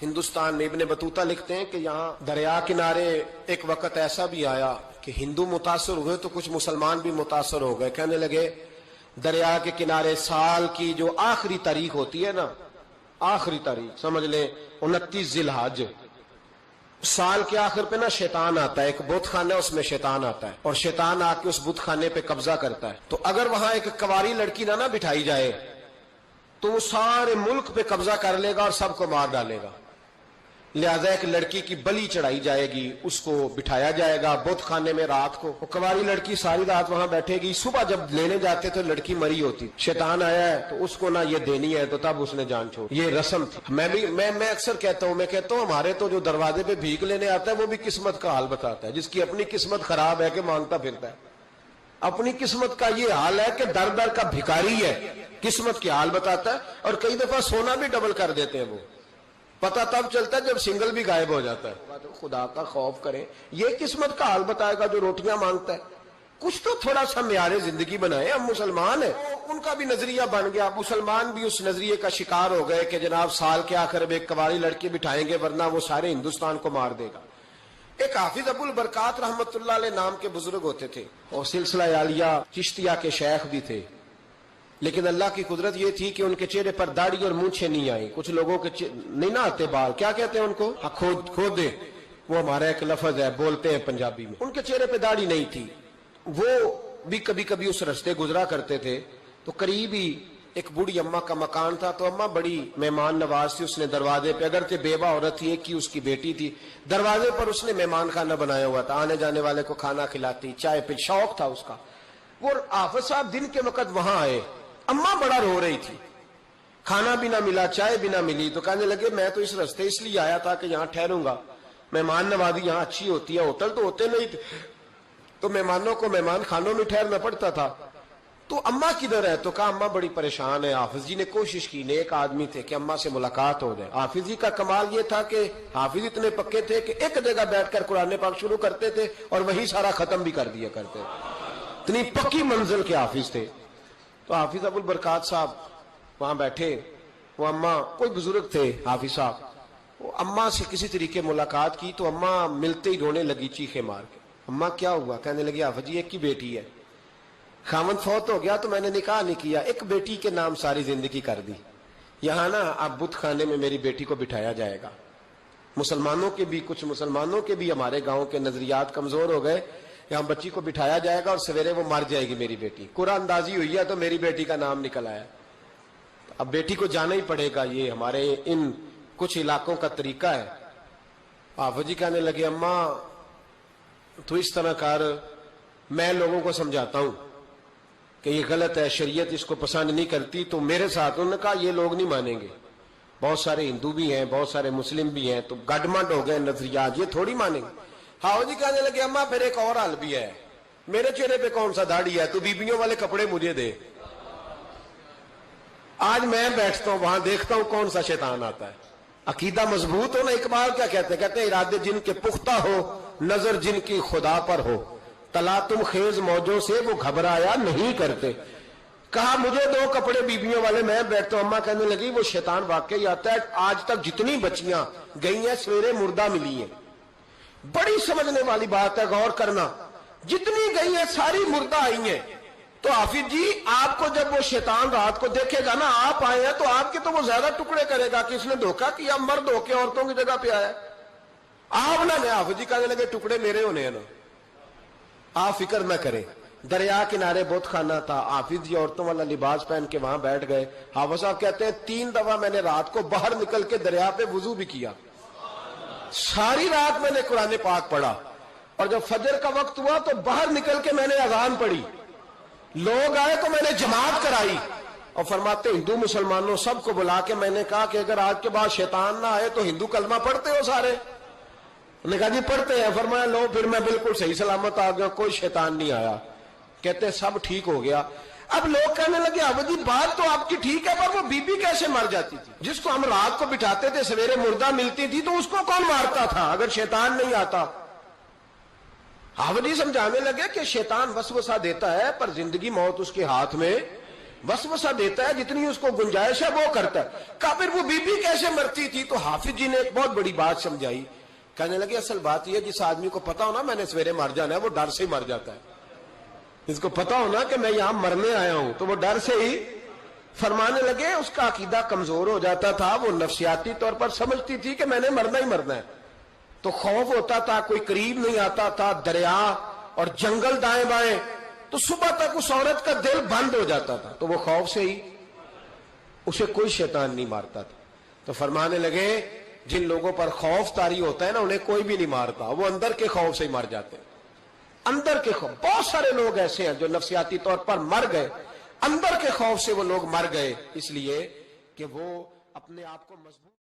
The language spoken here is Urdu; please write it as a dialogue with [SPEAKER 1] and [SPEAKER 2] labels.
[SPEAKER 1] ہندوستان میں ابن بطوطہ لکھتے ہیں کہ یہاں دریا کنارے ایک وقت ایسا بھی آیا کہ ہندو متاثر ہوئے تو کچھ مسلمان بھی متاثر ہو گئے. کہنے لگے دریا کے کنارے سال کی جو آخری تاریخ ہوتی ہے نا، آخری تاریخ سمجھ لیں 29 ذی الحج، سال کے آخر پہ نا شیطان آتا ہے. ایک بت خانہ ہے، اس میں شیطان آتا ہے اور شیطان آ کے اس بت خانے پہ قبضہ کرتا ہے. تو اگر وہاں ایک کنواری لڑکی نہ بٹھائی جائے تو وہ سارے ملک پہ قبضہ کر لے گا اور سب کو مار ڈالے گا. لہذا ایک لڑکی کی بلی چڑھائی جائے گی، اس کو بٹھایا جائے گا بت خانے میں رات کو. وہ کنواری لڑکی ساری رات وہاں بیٹھے گی، صبح جب لینے جاتے تو لڑکی مری ہوتی. شیطان آیا ہے تو اس کو نہ یہ دینی ہے، تو تب اس نے جان چھوڑ. یہ رسم تھی. میں اکثر کہتا ہوں ہمارے تو جو دروازے پہ بھیک لینے آتا ہے وہ بھی قسمت کا حال بتاتا ہے. جس کی اپنی قسمت خراب ہے کہ مانگتا پھرتا ہے، اپنی قسمت کا یہ حال ہے کہ در در کا بھکاری ہے، قسمت کے حال بتاتا ہے. اور کئی دفعہ سونا بھی ڈبل کر دیتے ہیں. وہ پتہ تب چلتا ہے جب سنگل بھی غائب ہو جاتا ہے. خدا کا خوف کریں، یہ قسمت کا حال بتائے گا جو روٹیاں مانگتا ہے. کچھ تو تھوڑا سا معیار زندگی بنائے. ہم مسلمان ہیں، ان کا بھی نظریہ بن گیا، مسلمان بھی اس نظریے کا شکار ہو گئے کہ جناب سال کے آخر میں ایک کنواری لڑکی بٹھائیں گے ورنہ وہ سارے ہندوستان کو مار دے گا. ایک حافظ ابو البرکات رحمت اللہ علیہ نام کے بزرگ ہوتے تھے اور سلسلہ عالیہ چشتیہ کے شیخ بھی تھے. لیکن اللہ کی قدرت یہ تھی کہ ان کے چہرے پر داڑھی اور مونچھیں نہیں آئی. کچھ لوگوں کے نہیں نہ آتے بال، کیا کہتے ہیں ان کو؟ کھودے. وہ ہمارا ایک لفظ ہے، بولتے ہیں پنجابی میں. ان کے چہرے پہ داڑھی نہیں تھی. وہ بھی کبھی کبھی اس رستے گزرا کرتے تھے تو قریب ہی ایک بوڑھی اماں کا مکان تھا. تو اماں بڑی مہمان نواز تھی. اس نے دروازے پہ، اگرچہ بیوہ عورت تھی، ایک ہی اس کی بیٹی تھی، دروازے پر اس نے مہمان خانہ بنایا ہوا تھا. آنے جانے والے کو کھانا کھلاتی، چائے پہ شوق تھا اس کا. وہ حافظ صاحب دن کے وقت وہاں آئے. اماں بڑا رو رہی تھی، کھانا بھی نہ ملا، چائے بھی نہ ملی. تو کہنے لگے میں تو اس رستے اس لیے آیا تھا کہ یہاں ٹھہروں گا، مہمان نوازی یہاں اچھی ہوتی ہے. ہوٹل تو ہوتے نہیں تھے تو مہمانوں کو مہمان خانوں میں ٹھہرنا پڑتا تھا. تو اماں کدھر ہے؟ تو کہا اماں بڑی پریشان ہے. حافظ جی نے کوشش کی، نیک آدمی تھے، کہ اماں سے ملاقات ہو جائے. حافظ جی کا کمال یہ تھا کہ حافظ اتنے پکے تھے کہ ایک جگہ بیٹھ کر قرآن پاک شروع کرتے تھے اور وہی سارا ختم بھی کر دیا کرتے. اتنی پکی منزل کے حافظ تھے. تو حافظ ابو البرکات صاحب وہاں بیٹھے. وہ اماں، کوئی بزرگ تھے حافظ صاحب، وہ اماں سے کسی طریقے ملاقات کی تو اماں ملتے ہی رونے لگی چیخے مار کے. اماں کیا ہوا؟ کہنے لگی حافظ جی ایک کی بیٹی ہے، خاوند فوت ہو گیا تو میں نے نکاح نہیں کیا، ایک بیٹی کے نام ساری زندگی کر دی. یہاں نا اب بت خانے میں میری بیٹی کو بٹھایا جائے گا. مسلمانوں کے بھی، کچھ مسلمانوں کے بھی ہمارے گاؤں کے نظریات کمزور ہو گئے. یہاں بچی کو بٹھایا جائے گا اور سویرے وہ مر جائے گی میری بیٹی. قرآن اندازی ہوئی ہے تو میری بیٹی کا نام نکل آیا. اب بیٹی کو جانا ہی پڑے گا. یہ ہمارے ان کچھ علاقوں کا طریقہ ہے. حافظ جی کہنے لگے اماں تو اس طرح کر، میں لوگوں کو سمجھاتا ہوں کہ یہ غلط ہے، شریعت اس کو پسند نہیں کرتی. تو میرے ساتھ انہوں نے کہا یہ لوگ نہیں مانیں گے، بہت سارے ہندو بھی ہیں، بہت سارے مسلم بھی ہیں، تو گڈمنڈ ہو گئے نظریات، یہ تھوڑی مانیں گے. ہاؤ جی کہنے لگے اماں پھر ایک اور حل بھی ہے، میرے چہرے پہ کون سا داڑھی ہے؟ تو بیبیوں والے کپڑے مجھے دے. آج میں بیٹھتا ہوں وہاں دیکھتا ہوں کون سا شیطان آتا ہے. عقیدہ مضبوط ہو نا. اقبال کیا کہتے ہیں ارادے جن کے پختہ ہو، نظر جن کی خدا پر ہو، تلا تم خیز موجوں سے وہ گھبرایا نہیں کرتے. کہا مجھے دو کپڑے بیبیوں والے، میں بیٹھتا ہوں. اماں کہنے لگی وہ شیطان واقعی آتا ہے. آج تک جتنی بچیاں گئی ہیں سویرے مردہ ملی ہیں. بڑی سمجھنے والی بات ہے، غور کرنا. جتنی گئی ہیں ساری مردہ آئی ہیں. تو حافظ جی آپ کو جب وہ شیطان رات کو دیکھے گا نا، آپ آئے ہیں تو آپ کے تو وہ زیادہ ٹکڑے کرے گا کہ اس نے دھوکہ کیا، مرد ہو کے عورتوں کی جگہ پہ آیا. آپ نہ لیں. حافظ جی کہنے لگے ٹکڑے میرے ہونے ہیں نا، آپ فکر نہ کریں. دریا کنارے بت خانہ تھا. حافظ جی عورتوں والا لباس پہن کے وہاں بیٹھ گئے. حافظ صاحب کہتے ہیں 3 دفعہ میں نے رات کو باہر نکل کے دریا پہ وضو بھی کیا. ساری رات میں نے قرآن پاک پڑھا اور جب فجر کا وقت ہوا تو باہر نکل کے میں نے اذان پڑھی. لوگ آئے تو میں نے جماعت کرائی. اور فرماتے ہندو مسلمانوں سب کو بلا کے میں نے کہا کہ اگر آج کے بعد شیطان نہ آئے تو ہندو کلمہ پڑھتے ہو سارے؟ انہوں نے کہا جی پڑھتے ہیں. فرمایا لو پھر میں بالکل صحیح سلامت آ گیا، کوئی شیطان نہیں آیا. کہتے سب ٹھیک ہو گیا. اب لوگ کہنے لگے اب جی بات تو آپ کی ٹھیک ہے پر وہ بی بی کیسے مر جاتی تھی؟ جس کو ہم رات کو بٹھاتے تھے سویرے مردہ ملتی تھی تو اس کو کون مارتا تھا اگر شیطان نہیں آتا؟ حافظ جی سمجھانے لگے کہ شیطان وسوسہ دیتا ہے پر زندگی موت اس کے ہاتھ میں وسوسہ دیتا ہے، جتنی اس کو گنجائش ہے وہ کرتا ہے. کہا پھر وہ بی بی کیسے مرتی تھی؟ تو حافظ جی نے ایک بہت بڑی بات سمجھائی. کہنے لگے اصل بات یہ، جس آدمی کو پتا ہو نا میں نے سویرے مر جانا ہے، وہ ڈر سے ہی مر جاتا ہے. جس کو پتا ہو نا کہ میں یہاں مرنے آیا ہوں تو وہ ڈر سے ہی. فرمانے لگے اس کا عقیدہ کمزور ہو جاتا تھا، وہ نفسیاتی طور پر سمجھتی تھی کہ میں نے مرنا ہی مرنا ہے، تو خوف ہوتا تھا، کوئی قریب نہیں آتا تھا، دریا اور جنگل دائیں بائیں، تو صبح تک اس عورت کا دل بند ہو جاتا تھا، تو وہ خوف سے ہی اسے کوئی شیطان نہیں مارتا تھا. تو فرمانے لگے جن لوگوں پر خوف طاری ہوتا ہے نا انہیں کوئی بھی نہیں مارتا، وہ اندر کے خوف سے ہی مر جاتے ہیں. اندر کے خوف. بہت سارے لوگ ایسے ہیں جو نفسیاتی طور پر مر گئے، اندر کے خوف سے وہ لوگ مر گئے، اس لیے کہ وہ اپنے آپ کو مضبوط